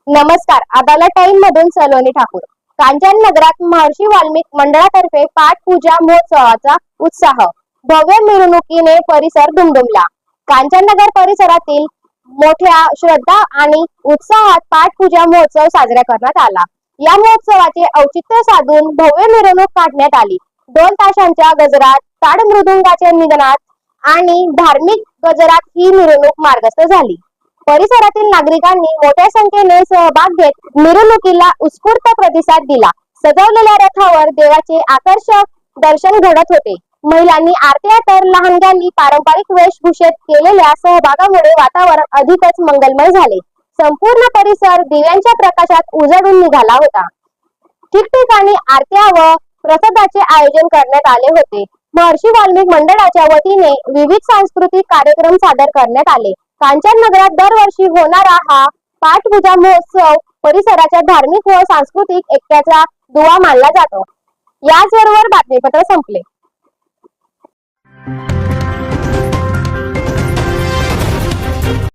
नमस्कार, आबाला टाइम मधून सलोनी ठाकूर। कांचन नगरात महर्षी वाल्मिक मंडळातर्फे पाठपूजा महोत्सवाचा उत्साह, भव्य मिरवणुकीने परिसर दुमदुमला। कांचन नगर परिसरातील मोठ्या श्रद्धा आणि उत्साहात पाठपूजा महोत्सव साजरा करण्यात आला। या महोत्सवाचे औचित्य साधून भव्य मिरवणूक काढण्यात आली। 2 ताशांच्या गजरात, ताड मृदुंगाच्या निनादात आणि धार्मिक गजरात ही मिरवणूक मार्गस्थ झाली। परिसरातील नागरिकांनी मोठ्या संख्येने सहभाग घेत मिरवणुकीला उत्स्फूर्त प्रतिसाद दिला। सजवलेल्या रथावर देवाचे आकर्षक दर्शन घडत होते। महिलांनी आरत्या तर लहानग्यांनी पारंपरिक वेशभूषेत केलेल्या सहभागामुळे वातावरण अधिकच मंगलमय झाले। संपूर्ण परिसर दिव्यांच्या प्रकाशात उजळून निघाला होता। ठिकठिकाणी आरत्या व प्रसादाचे आयोजन करण्यात आले होते। महर्षी वाल्मिक मंडळाच्या वतीने विविध सांस्कृतिक कार्यक्रम सादर करण्यात आले। कांचन नगरात दरवर्षी होणारा हा पाठपूजा महोत्सव परिसराच्या धार्मिक व सांस्कृतिक ऐक्याचा दुवा मानला जातो। याचबरोबर बातमीपत्र संपले।